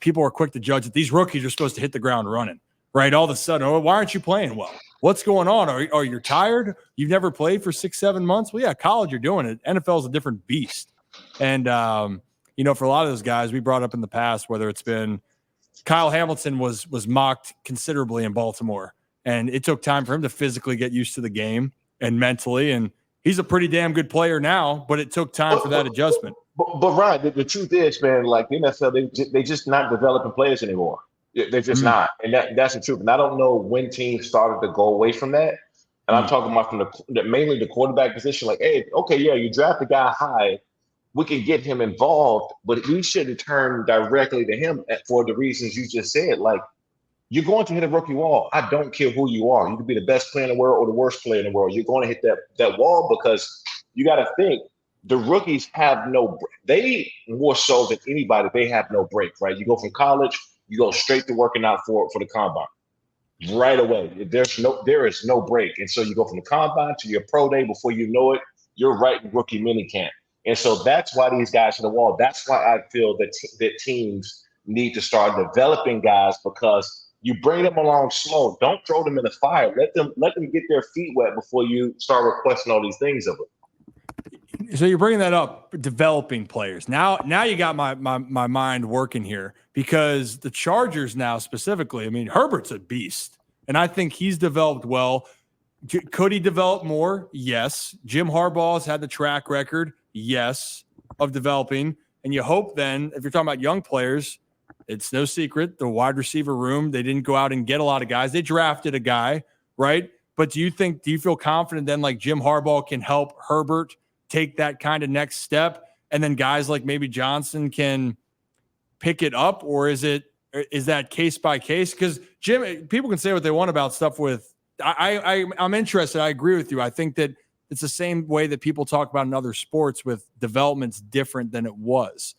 people are quick to judge that these rookies are supposed to hit the ground running, right? All of a sudden, oh, why aren't you playing well? What's going on? Are you tired? You've never played for 6-7 months? Well, yeah, college, you're doing it. NFL is a different beast. And, for a lot of those guys we brought up in the past, whether it's been Kyle Hamilton was mocked considerably in Baltimore, and it took time for him to physically get used to the game and mentally. And he's a pretty damn good player now, but it took time for that adjustment. But Ryan, the truth is, man, like the NFL, they just not developing players anymore. They're just not, and that's the truth. And I don't know when teams started to go away from that. And I'm talking about from mainly the quarterback position. Like, hey, okay, yeah, you draft a guy high, we can get him involved, but we shouldn't turn directly to him for the reasons you just said. Like, you're going to hit a rookie wall. I don't care who you are. You could be the best player in the world or the worst player in the world. You're going to hit that wall because you got to think the rookies have they more so than anybody, they have no break, right? You go from college, you go straight to working out for the combine right away. There is no break. And so you go from the combine to your pro day. Before you know it, you're right in rookie minicamp. And so that's why these guys are the wall. That's why I feel that teams need to start developing guys, because you bring them along slow. Don't throw them in the fire. Let them get their feet wet before you start requesting all these things of them. So you're bringing that up, developing players. Now you got my mind working here, because the Chargers now specifically, I mean, Herbert's a beast, and I think he's developed well. Could he develop more? Yes. Jim Harbaugh's had the track record, yes, of developing. And you hope then, if you're talking about young players, it's no secret, the wide receiver room, they didn't go out and get a lot of guys. They drafted a guy, right? But do you feel confident then, like Jim Harbaugh can help Herbert take that kind of next step, and then guys like maybe Johnson can pick it up? Or is that case by case? Because Jim, people can say what they want about stuff with, I'm interested. I agree with you. I think that it's the same way that people talk about in other sports with development's different than it was.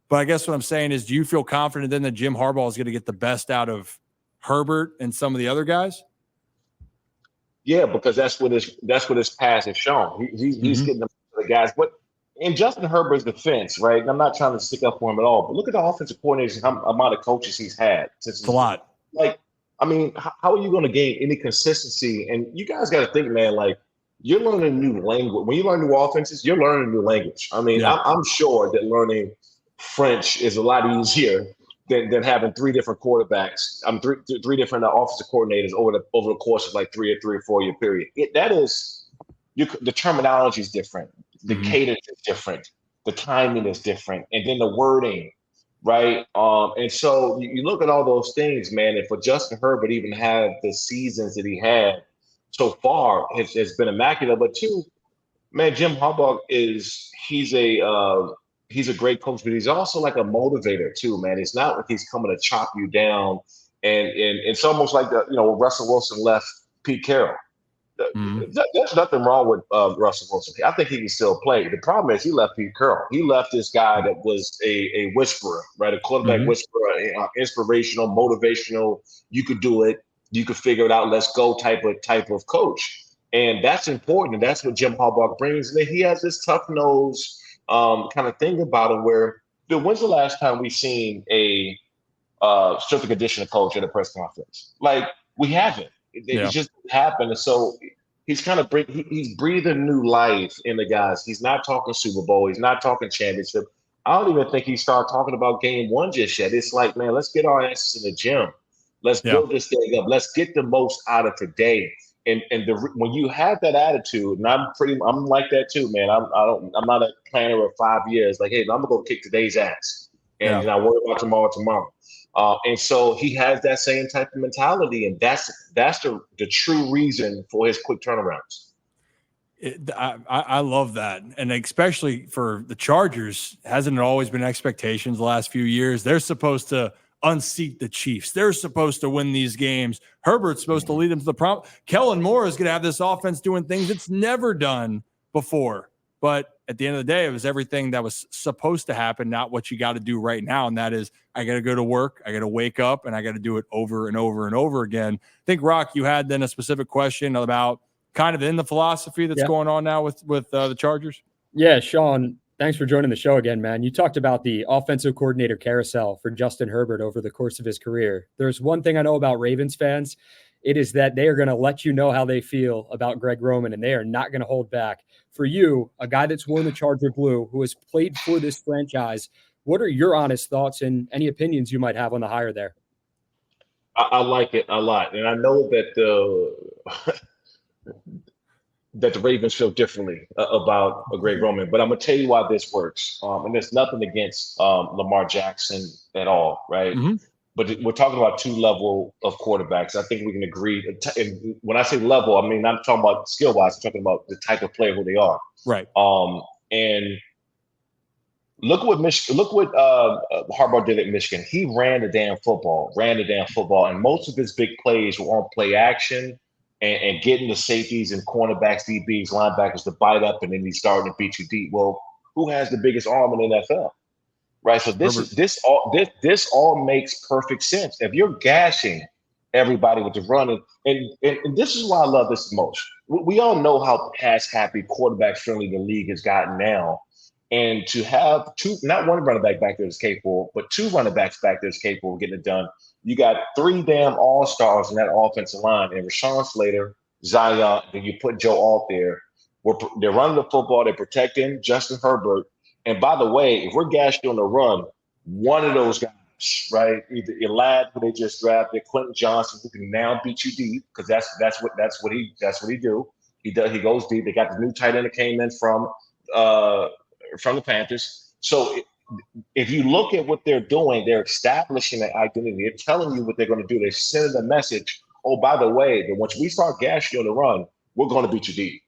But I guess what I'm saying is, do you feel confident then that Jim Harbaugh is going to get the best out of Herbert and some of the other guys? Yeah, because that's what his past has shown. He's getting the guys. But in Justin Herbert's defense, right? And I'm not trying to stick up for him at all, but look at the offensive coordinators, how amount of coaches he's had. It's a lot. Like, I mean, how are you going to gain any consistency? And you guys got to think, man, like, you're learning a new language. When you learn new offenses, you're learning a new language. I mean, yeah. I'm sure that learning French is a lot easier than having three different quarterbacks. Three different offensive coordinators over the course of like three or 4 year period. The terminology is different. The cadence is different. The timing is different. And then the wording, right? And so you look at all those things, man, and for Justin Herbert even have the seasons that he had so far has been immaculate. But two, man, Jim Harbaugh he's a great coach, but he's also like a motivator too, man. It's not like he's coming to chop you down, and it's almost like Russell Wilson left Pete Carroll. There's nothing wrong with Russell Wilson. I think he can still play. The problem is he left Pete Carroll. He left this guy that was a whisperer, right? A quarterback whisperer, inspirational, motivational. You could do it. You could figure it out. Let's go type of coach. And that's important. And that's what Jim Harbaugh brings. And he has this tough nose kind of thing about him where, when's the last time we've seen a strength and conditioning coach at a press conference? Like, we haven't. It just happened. And so he's kind of he's breathing new life in the guys. He's not talking Super Bowl. He's not talking championship. I don't even think he started talking about game one just yet. It's like, man, let's get our asses in the gym. Let's build this thing up. Let's get the most out of today. And when you have that attitude, and I'm like that too, man. I'm not a planner of 5 years. Like, hey, I'm gonna go kick today's ass, and I worry about tomorrow. And so he has that same type of mentality, and that's the true reason for his quick turnarounds. I love that, and especially for the Chargers, hasn't it always been expectations the last few years? They're supposed to unseat the Chiefs. They're supposed to win these games. Herbert's supposed to lead them to the prom. Kellen Moore is going to have this offense doing things it's never done before. But at the end of the day, it was everything that was supposed to happen, not what you got to do right now. And that is, I got to go to work, I got to wake up, and I got to do it over and over and over again. I think, Rock, you had then a specific question about kind of in the philosophy that's going on now with the Chargers. Yeah, Shawne, Thanks for joining the show again, man. You talked about the offensive coordinator carousel for Justin Herbert over the course of his career. There's one thing I know about Ravens fans. It is that they are going to let you know how they feel about Greg Roman, and they are not going to hold back. For you, a guy that's worn the Charger blue, who has played for this franchise, what are your honest thoughts and any opinions you might have on the hire there? I like it a lot, and I know that that the Ravens feel differently about a Greg Roman, but I'm gonna tell you why this works. And there's nothing against Lamar Jackson at all, right? Mm-hmm. But we're talking about two level of quarterbacks. I think we can agree. And when I say level, I mean I'm talking about skill wise. I'm talking about the type of player who they are. Right. And look what Harbaugh did at Michigan. He ran the damn football, and most of his big plays were on play action and getting the safeties and cornerbacks, DBs, linebackers to bite up, and then he's starting to beat you deep. Well, who has the biggest arm in the NFL? Right. So this all makes perfect sense. If you're gashing everybody with the running, and this is why I love this the most. We all know how pass happy, quarterback friendly the league has gotten now. And to have not one running back there is capable, but two running backs back there is capable of getting it done. You got three damn all-stars in that offensive line, and Rashawn Slater, Zion, then you put Joe Alt there. They're running the football, they're protecting Justin Herbert. And by the way, if we're gashing on the run, one of those guys, right, either Elad, who they just drafted, Quentin Johnson, who can now beat you deep, because that's what he do. He goes deep. They got the new tight end that came in from the Panthers. So if you look at what they're doing, they're establishing an identity. They're telling you what they're going to do. They're sending a message. Oh, by the way, that once we start gashing on the run, we're going to beat you deep.